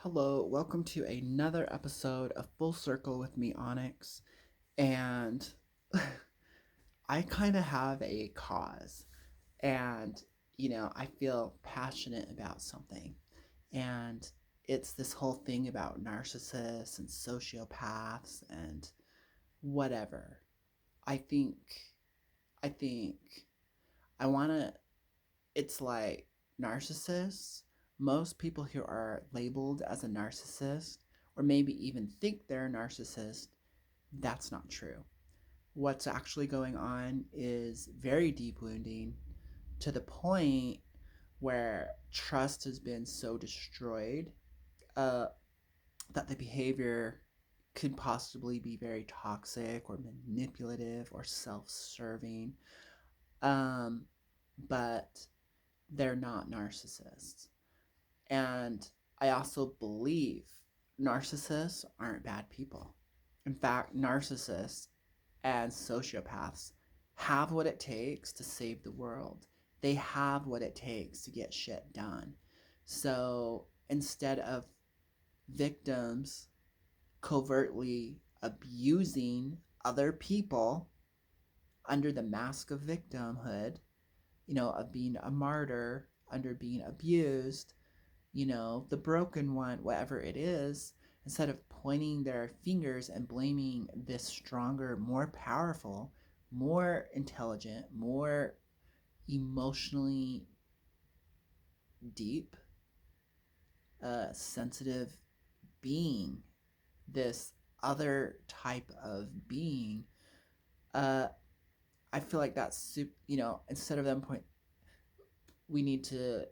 Hello, welcome to another episode of Full Circle with me, Onyx. And I kind of have a cause, and I feel passionate about something. And it's this whole thing about narcissists and sociopaths and whatever. I think, I think I want to, it's like narcissists. Most people who are labeled as a narcissist, or maybe even think they're a narcissist, that's not true. What's actually going on is very deep wounding to the point where trust has been so destroyed uh, that the behavior could possibly be very toxic or manipulative or self serving. Um, but they're not narcissists. And I also believe narcissists aren't bad people. In fact, narcissists and sociopaths have what it takes to save the world. They have what it takes to get shit done. So instead of victims covertly abusing other people under the mask of victimhood, of being a martyr, under being abused, the broken one, whatever it is, instead of pointing their fingers and blaming this stronger, more powerful, more intelligent, more emotionally deep, sensitive being, this other type of being, uh, I feel like that's, instead of them point, we need to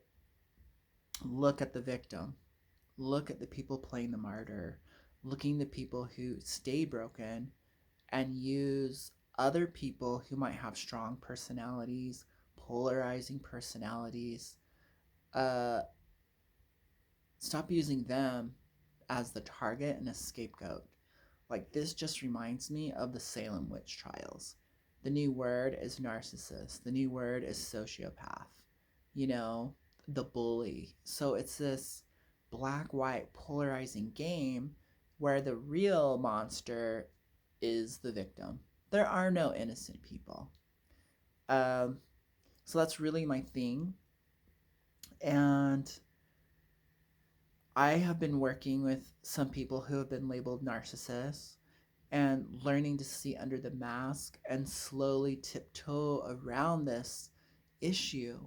look at the victim, look at the people playing the martyr, looking at the people who stay broken, and use other people who might have strong personalities, polarizing personalities. Uh, Stop using them as the target and a scapegoat. Like, this just reminds me of the Salem witch trials. The new word is narcissist, the new word is sociopath, you know, the bully. So it's this black white polarizing game where the real monster is the victim. There are no innocent people. Um, so that's really my thing. And I have been working with some people who have been labeled narcissists and learning to see under the mask and slowly tiptoe around this issue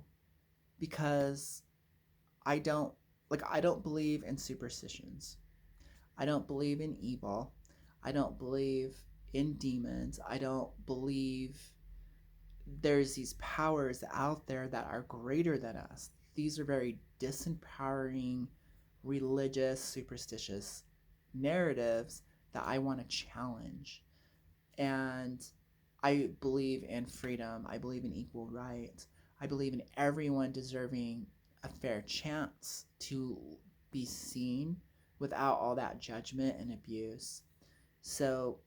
because I don't I don't believe in superstitions. I don't believe in evil. I don't believe in demons. I don't believe there's these powers out there that are greater than us. These are very disempowering, religious, superstitious narratives that I want to challenge. And I believe in freedom. I believe in equal rights. I believe in everyone deserving a fair chance to be seen without all that judgment and abuse. So,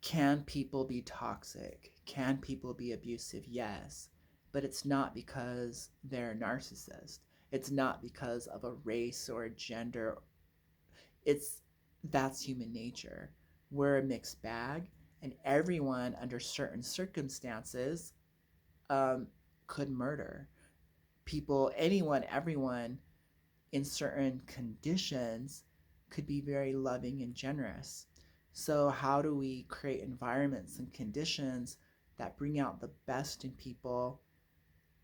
can people be toxic? Can people be abusive? Yes. But it's not because they're a narcissist. It's not because of a race or a gender. It's That's human nature. We're a mixed bag, and everyone under certain circumstances um, could murder people. Anyone, everyone in certain conditions could be very loving and generous. So, how do we create environments and conditions that bring out the best in people?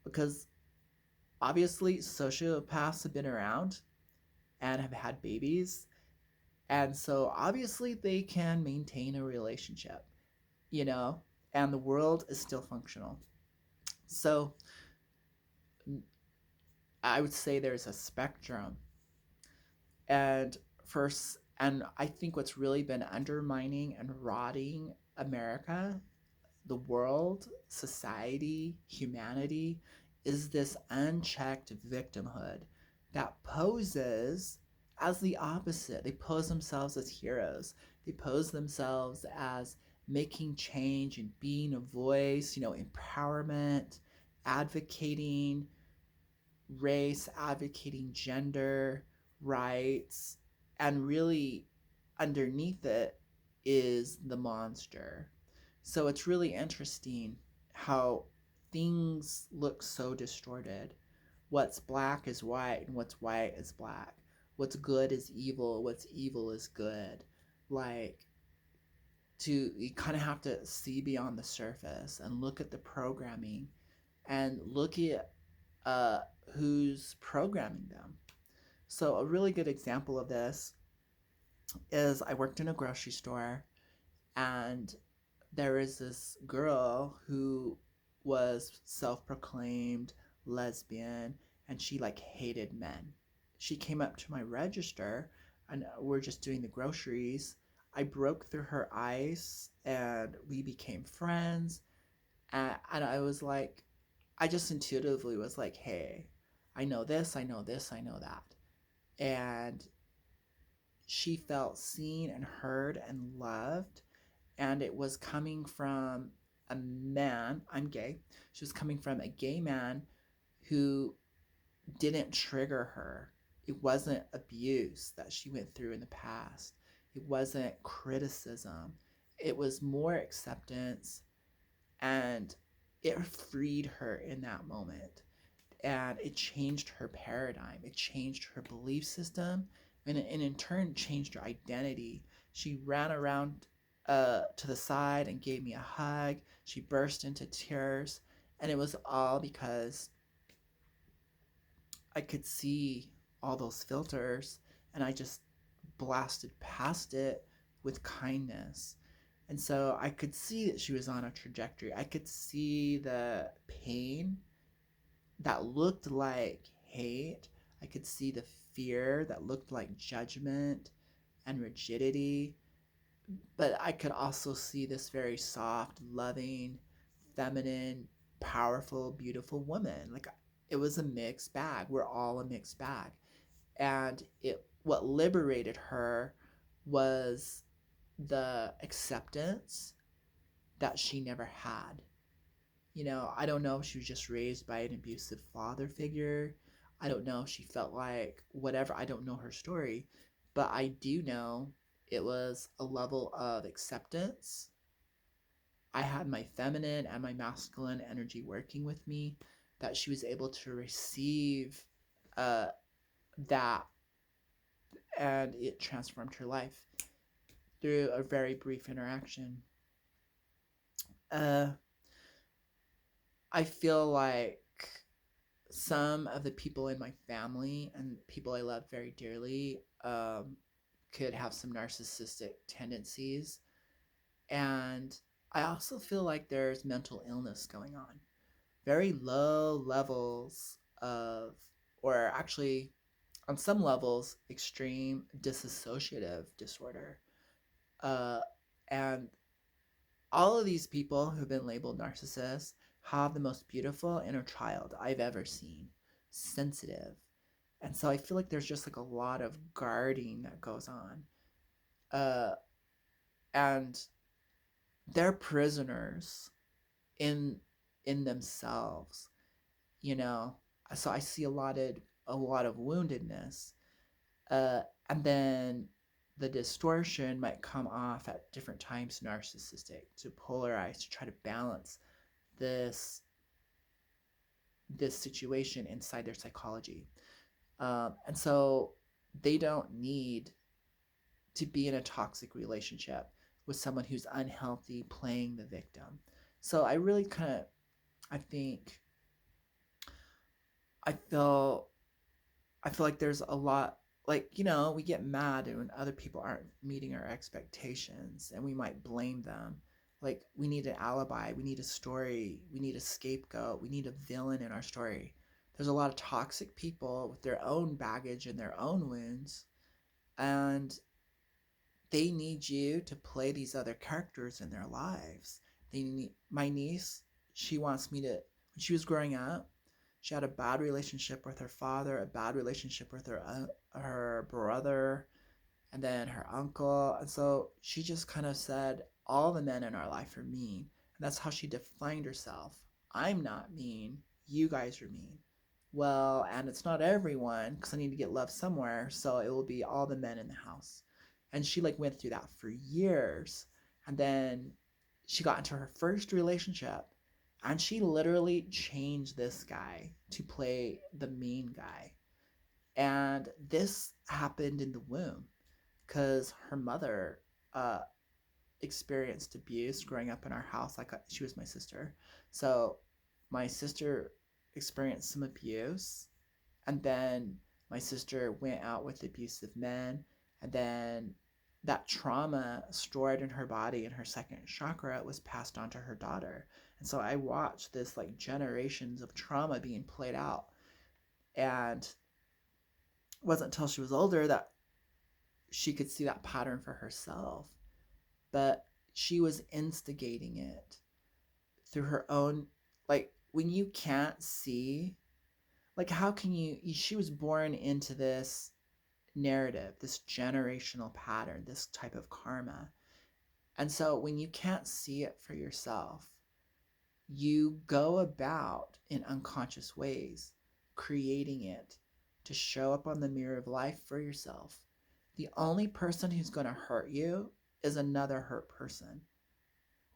Because obviously, sociopaths have been around and have had babies. And so, obviously, they can maintain a relationship, you know, and the world is still functional. So, I would say there's a spectrum. And first, and I think what's really been undermining and rotting America, the world, society, humanity, is this unchecked victimhood that poses as the opposite. They pose themselves as heroes. They pose themselves as making change and being a voice, empowerment, advocating race, advocating gender, rights, and really underneath it is the monster. So it's really interesting how things look so distorted. What's black is white, and what's white is black. What's good is evil, what's evil is good. Like, you kind of have to see beyond the surface and look at the programming and look at uh, who's programming them. So, a really good example of this is I worked in a grocery store, and there is this girl who was self-proclaimed lesbian, and she like hated men. She came up to my register, and we're just doing the groceries. I broke through her ice and we became friends. And I was like, I just intuitively was like, hey, I know this, I know this, I know that. And she felt seen and heard and loved, and it was coming from a man. I'm gay. She was coming from a gay man who didn't trigger her. It wasn't abuse that she went through in the past. It wasn't criticism. It was more acceptance, and it freed her in that moment. And it changed her paradigm. It changed her belief system, and in turn changed her identity. She ran around to the side and gave me a hug. She burst into tears, and it was all because I could see all those filters, and I just blasted past it with kindness. And so I could see that she was on a trajectory. I could see the pain that looked like hate. I could see the fear that looked like judgment and rigidity. But I could also see this very soft, loving, feminine, powerful, beautiful woman. Like, it was a mixed bag. We're all a mixed bag. And it what liberated her was the acceptance that she never had. I don't know if she was just raised by an abusive father figure. I don't know if she felt like whatever. I don't know her story, but I do know it was a level of acceptance. I had my feminine and my masculine energy working with me, that she was able to receive uh, that, and it transformed her life through a very brief interaction. Uh, I feel like some of the people in my family and people I love very dearly could have some narcissistic tendencies. And I also feel like there's mental illness going on. Very low levels of, or actually, on some levels, extreme dissociative disorder. Uh, and all of these people who've been labeled narcissists have the most beautiful inner child I've ever seen. Sensitive. And so I feel like there's just like a lot of guarding that goes on. Uh, and they're prisoners in in themselves, you know. So I see a lot of woundedness. Uh, and then the distortion might come off at different times narcissistic, to polarize, to try to balance this this situation inside their psychology. And so they don't need to be in a toxic relationship with someone who's unhealthy, playing the victim. So I really I think, I feel, I feel like there's a lot, like, we get mad when other people aren't meeting our expectations, and we might blame them. Like, we need an alibi, we need a story, we need a scapegoat, we need a villain in our story. There's a lot of toxic people with their own baggage and their own wounds, and they need you to play these other characters in their lives. My niece, she wants me to, when she was growing up, she had a bad relationship with her father, a bad relationship with her brother, and then her uncle. And so she just kind of said, all the men in our life are mean. And that's how she defined herself. I'm not mean. You guys are mean. Well, and it's not everyone because I need to get love somewhere, so it will be all the men in the house. And she like went through that for years. And then she got into her first relationship and she literally changed this guy to play the mean guy. And this happened in the womb because her mother uh, experienced abuse growing up in our house. Like she was my sister, so my sister experienced some abuse, and then my sister went out with abusive men, and then that trauma stored in her body in her second chakra was passed on to her daughter. And so I watched this like generations of trauma being played out, and it wasn't until she was older that she could see that pattern for herself. But she was instigating it through her own, like when you can't see, like how can you, she was born into this narrative, this generational pattern, this type of karma. And so when you can't see it for yourself, you go about in unconscious ways creating it to show up on the mirror of life for yourself. The only person who's going to hurt you is another hurt person.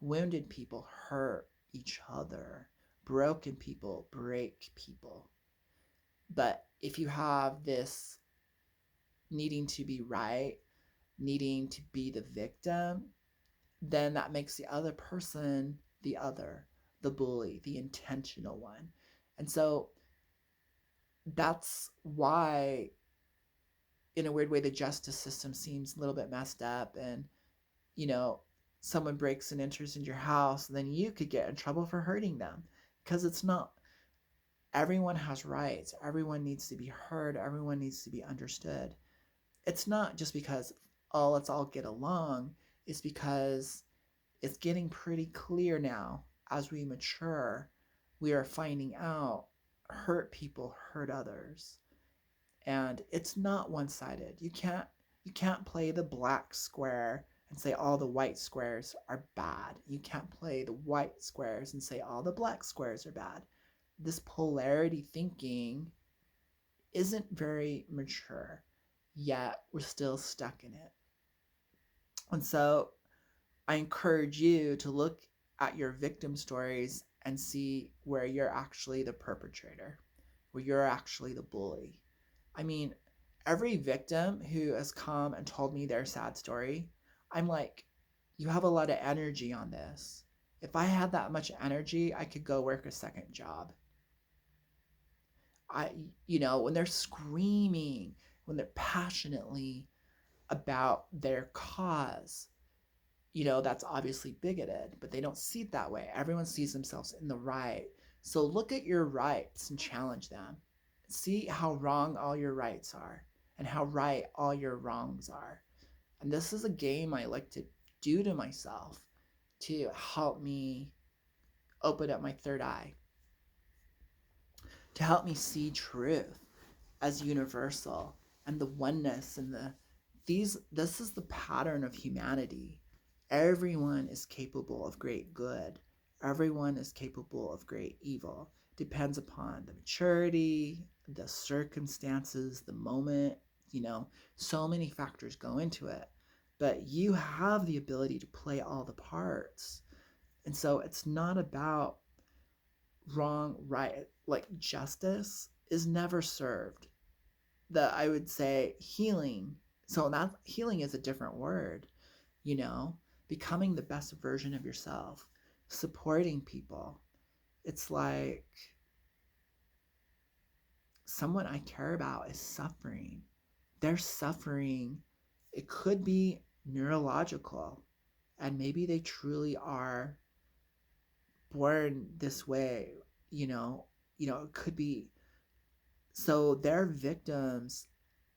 Wounded people hurt each other. Broken people break people. But if you have this needing to be right, needing to be the victim, then that makes the other person the other, the bully, the intentional one. And so that's why, in a weird way, the justice system seems a little bit messed up. And, you know, someone breaks and enters into your house, then you could get in trouble for hurting them because it's not, everyone has rights. Everyone needs to be heard. Everyone needs to be understood. It's not just because, oh, let's all get along. It's because it's getting pretty clear now as we mature. We are finding out hurt people hurt others. And it's not one-sided. You can't play the black square and say all the white squares are bad. You can't play the white squares and say all the black squares are bad. This polarity thinking isn't very mature, yet we're still stuck in it. And so I encourage you to look at your victim stories and see where you're actually the perpetrator, where you're actually the bully. I mean, every victim who has come and told me their sad story, I'm like, you have a lot of energy on this. If I had that much energy, I could go work a second job. I, when they're screaming, when they're passionately about their cause, that's obviously bigoted, but they don't see it that way. Everyone sees themselves in the right. So look at your rights and challenge them. See how wrong all your rights are and how right all your wrongs are. And this is a game I like to do to myself to help me open up my third eye, to help me see truth as universal and the oneness and this is the pattern of humanity. Everyone is capable of great good. Everyone is capable of great evil. Depends upon the maturity, the circumstances, the moment, so many factors go into it. But you have the ability to play all the parts. And so it's not about wrong, right. Like justice is never served. I would say healing. So that healing is a different word, you know, becoming the best version of yourself, supporting people. It's like someone I care about is suffering. They're suffering. It could be neurological, and maybe they truly are born this way, it could be. So they're victims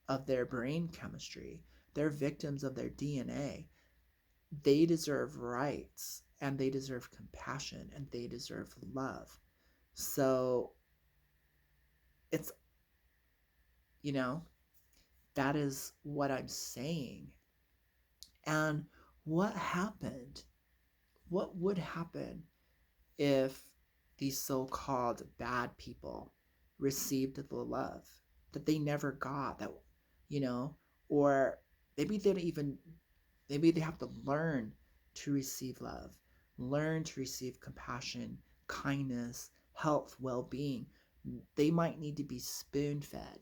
of their brain chemistry. They're victims of their DNA. They deserve rights and they deserve compassion and they deserve love. So it's, you know, that is what I'm saying. And what happened? What would happen if these so called bad people received the love that they never got, that, you know, or maybe they don't even, maybe they have to learn to receive love, learn to receive compassion, kindness, health, well-being. They might need to be spoon-fed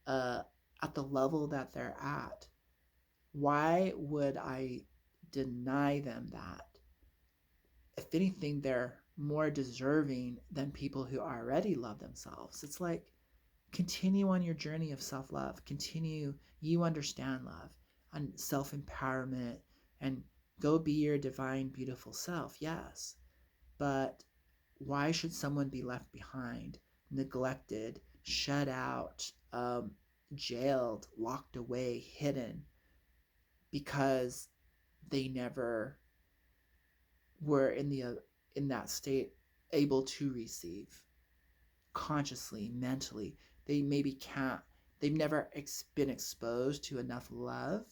uh, at the level that they're at. Why would I deny them that? If anything, they're more deserving than people who already love themselves. It's like, continue on your journey of self love. Continue, you understand love and self empowerment, and go be your divine, beautiful self. Yes. But why should someone be left behind, neglected, shut out, jailed, locked away, hidden, because they never were in that state able to receive consciously, mentally? They maybe can't, they've never been exposed to enough love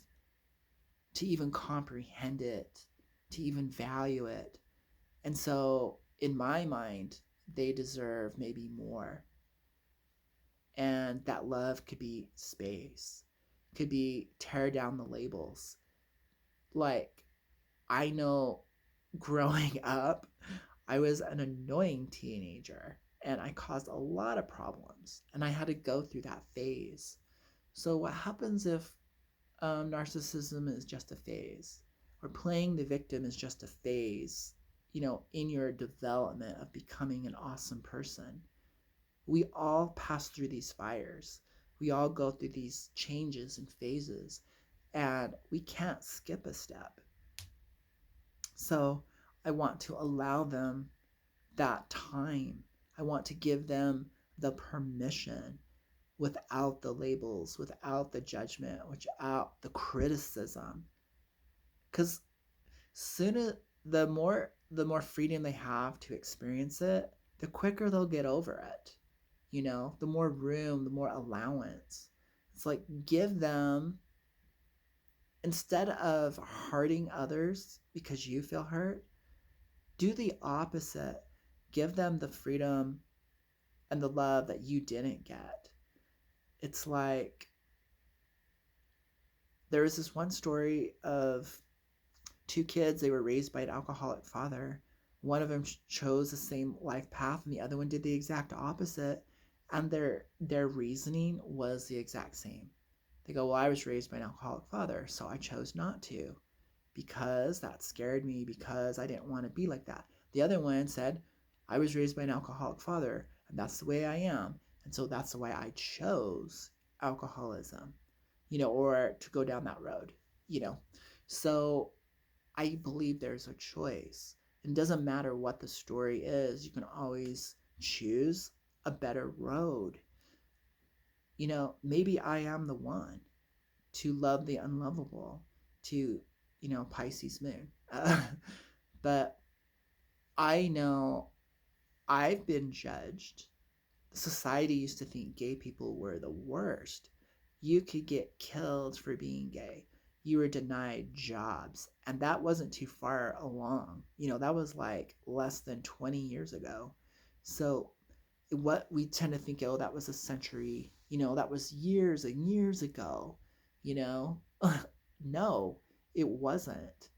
to even comprehend it, to even value it. And so in my mind, they deserve maybe more. And that love could be space, could be tear down the labels. Like, I know growing up, I was an annoying teenager and I caused a lot of problems, and I had to go through that phase. So, what happens if narcissism is just a phase, or playing the victim is just a phase, in your development of becoming an awesome person? We all pass through these fires. We all go through these changes and phases, and we can't skip a step. So I want to allow them that time. I want to give them the permission, without the labels, without the judgment, without the criticism. Because sooner, the more freedom they have to experience it, the quicker they'll get over it. The more room, the more allowance. It's like, give them, instead of hurting others because you feel hurt, do the opposite. Give them the freedom and the love that you didn't get. It's like, there was this one story of two kids. They were raised by an alcoholic father. One of them chose the same life path, and the other one did the exact opposite. And their reasoning was the exact same. They go, well, I was raised by an alcoholic father, so I chose not to, because that scared me, because I didn't want to be like that. The other one said, I was raised by an alcoholic father, and that's the way I am. And so that's the way I chose alcoholism, or to go down that road, you know. So I believe there's a choice. It doesn't matter what the story is, you can always choose a better road. Maybe I am the one to love the unlovable, to, Pisces moon. But I know I've been judged. Society used to think gay people were the worst. You could get killed for being gay. You were denied jobs. And that wasn't too far along. That was like less than 20 years ago. So what we tend to think, oh, that was a century, that was years and years ago, you know? No, it wasn't.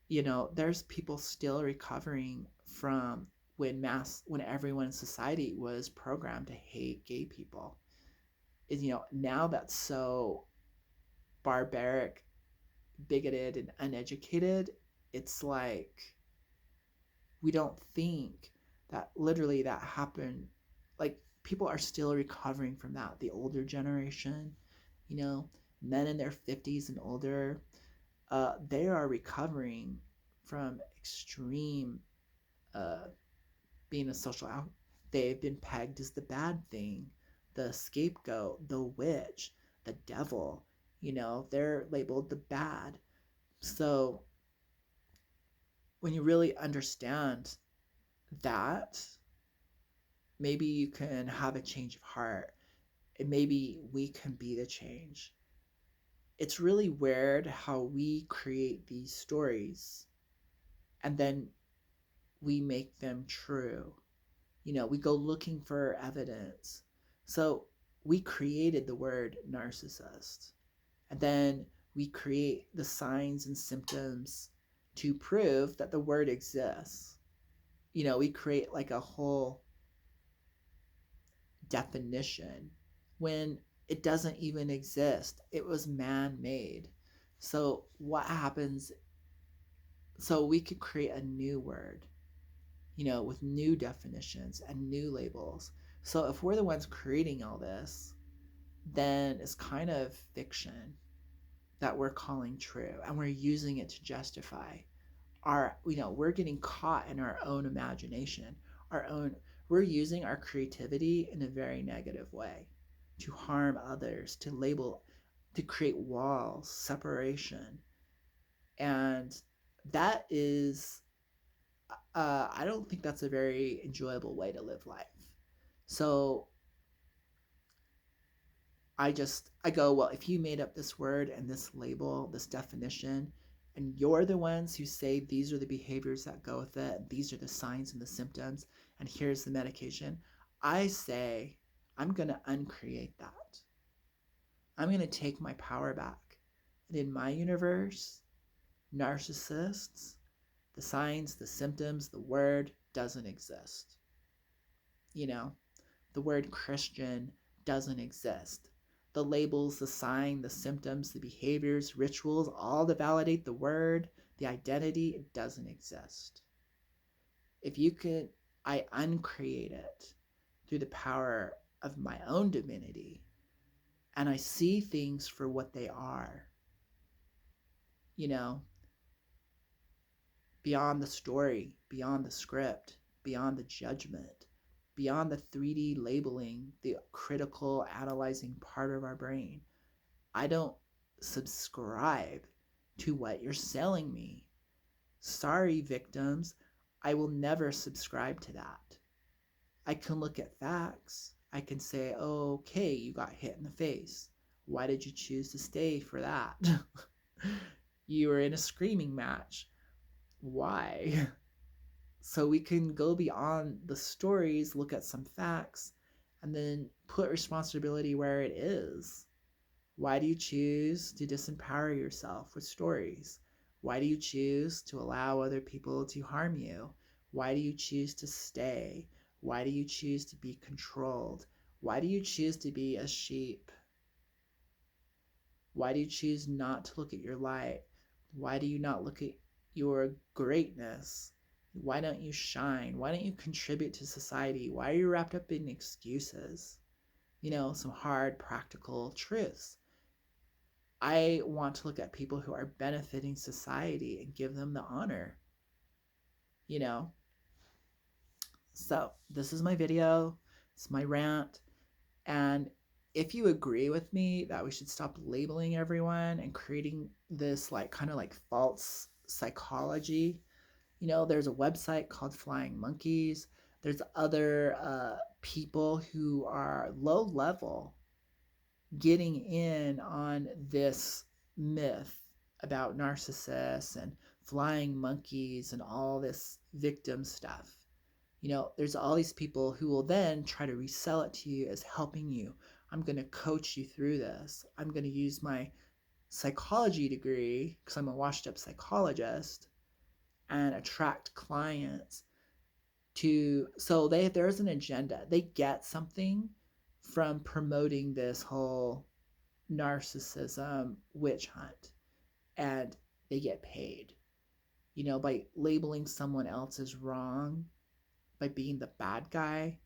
There's people still recovering from when everyone in society was programmed to hate gay people. Now that's so barbaric, bigoted, and uneducated. It's like, we don't think that literally that happened. Like, people are still recovering from that. The older generation, men in their 50s and older, they are recovering from extreme, uh, being a social out. They've been pegged as the bad thing, the scapegoat, the witch, the devil. They're labeled the bad. So when you really understand that, maybe you can have a change of heart, and maybe we can be the change. It's really weird how we create these stories and then we make them true. We go looking for evidence. So we created the word narcissist, and then we create the signs and symptoms to prove that the word exists. We create like a whole definition when it doesn't even exist. It was man made. So, what happens? So, we could create a new word, with new definitions and new labels. So, if we're the ones creating all this, then it's kind of fiction that we're calling true, and we're using it to justify we're getting caught in our own imagination, our own we're using our creativity in a very negative way to harm others, to label, to create walls, separation. And that is I don't think that's a very enjoyable way to live life. So I go, well, if you made up this word and this label, this definition, and you're the ones who say these are the behaviors that go with it, these are the signs and the symptoms, and here's the medication, I say I'm going to uncreate that. I'm going to take my power back. And in my universe, narcissists, the signs, the symptoms, the word doesn't exist. The word Christian doesn't exist. The labels, the sign, the symptoms, the behaviors, rituals, all to validate the word, the identity, it doesn't exist. If you could, I uncreate it through the power of my own divinity, and I see things for what they are, you know, beyond the story, beyond the script, beyond the judgment, beyond the 3D labeling, the critical analyzing part of our brain. I don't subscribe to what you're selling me. Sorry, victims, I will never subscribe to that. I can look at facts. I can say, oh, okay, you got hit in the face. Why did you choose to stay for that? You were in a screaming match. Why? So we can go beyond the stories, look at some facts, and then put responsibility where it is. Why do you choose to disempower yourself with stories? Why do you choose to allow other people to harm you? Why do you choose to stay? Why do you choose to be controlled? Why do you choose to be a sheep? Why do you choose not to look at your light? Why do you not look at your greatness? Why don't you shine? Why don't you contribute to society? Why are you wrapped up in excuses? Some hard, practical truths. I want to look at people who are benefiting society and give them the honor, you know? So, this is my video. It's my rant. And if you agree with me that we should stop labeling everyone and creating this kind of false psychology, there's a website called Flying Monkeys. There's other people who are low level getting in on this myth about narcissists and flying monkeys and all this victim stuff. There's all these people who will then try to resell it to you as helping you. I'm going to coach you through this. I'm going to use my psychology degree, because I'm a washed up psychologist, and attract clients so there's an agenda. They get something from promoting this whole narcissism witch hunt, and they get paid, by labeling someone else as wrong, by being the bad guy.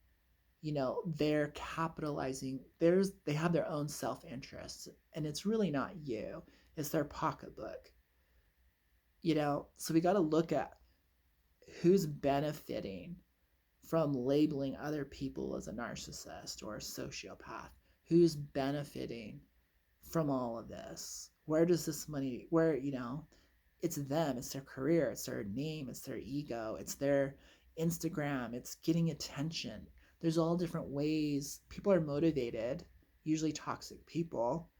They're capitalizing. They have their own self-interest, and it's really not you, it's their pocketbook. So we got to look at who's benefiting from labeling other people as a narcissist or a sociopath. Who's benefiting from all of this? Where does this money, it's them, it's their career, it's their name, it's their ego, it's their Instagram, it's getting attention. There's all different ways people are motivated, usually toxic people,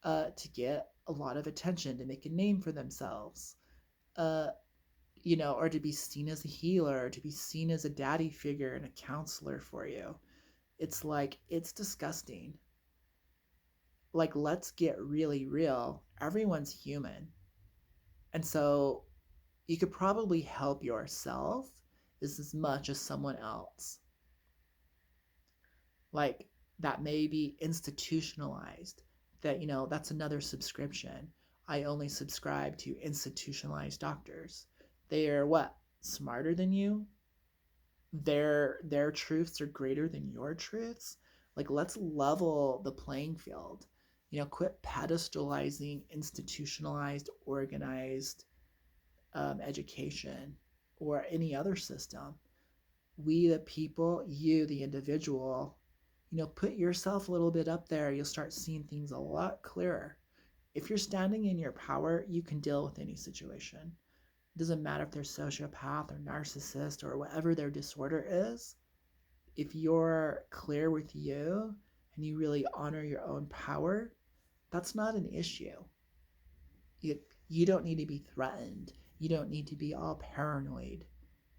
to get a lot of attention, to make a name for themselves. or to be seen as a healer, to be seen as a daddy figure and a counselor for you. It's like, it's disgusting. Like, let's get really real. Everyone's human. And so you could probably help yourself as much as someone else. Like, that may be institutionalized. That, that's another subscription. I only subscribe to institutionalized doctors. They are what? Smarter than you? Their truths are greater than your truths. Like, let's level the playing field. Quit pedestalizing institutionalized, organized education or any other system. We the people, you the individual, put yourself a little bit up there. You'll start seeing things a lot clearer. If you're standing in your power, you can deal with any situation. It doesn't matter if they're sociopath or narcissist or whatever their disorder is. If you're clear with you and you really honor your own power, that's not an issue. You, you don't need to be threatened. You don't need to be all paranoid.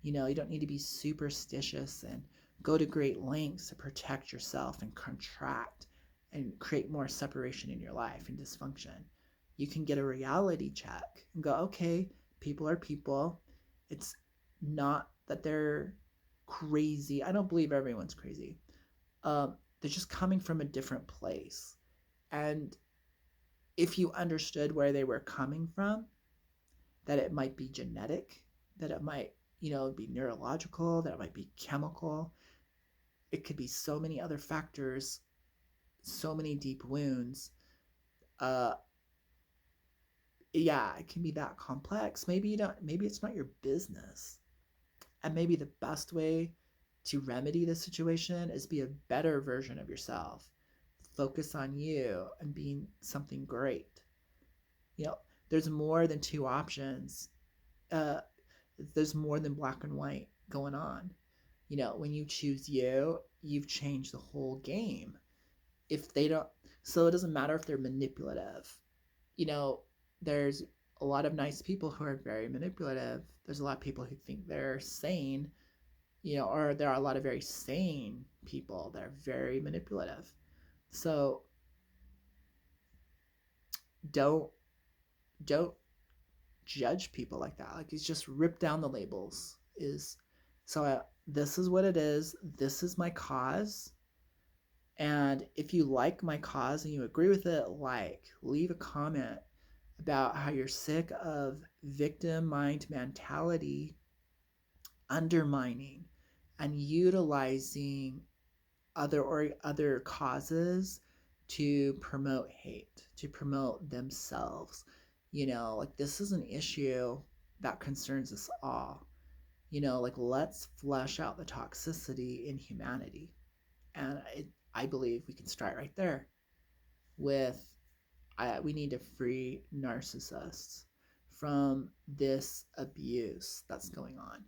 You don't need to be superstitious and go to great lengths to protect yourself and contract and create more separation in your life and dysfunction. You can get a reality check and go, okay, people are people. It's not that they're crazy. I don't believe everyone's crazy. They're just coming from a different place. And if you understood where they were coming from, that it might be genetic, that it might, be neurological, that it might be chemical. It could be so many other factors, so many deep wounds. Uh, yeah, it can be that complex. Maybe it's not your business. And maybe the best way to remedy the situation is be a better version of yourself. Focus on you and being something great. You know, there's more than two options. Uh, there's more than black and white going on. When you choose you, you've changed the whole game. If they don't, so it doesn't matter if they're manipulative. You know, there's a lot of nice people who are very manipulative. There's a lot of people who think they're sane, or there are a lot of very sane people that are very manipulative. So don't don't judge people like that. Like, it's just rip down the labels. This is what it is. This is my cause. And if you like my cause and you agree with it, leave a comment about how you're sick of victim mind mentality undermining and utilizing other causes to promote hate, to promote themselves. Like, this is an issue that concerns us all. Like, let's flesh out the toxicity in humanity. And I believe we can start right there with we need to free narcissists from this abuse that's going on.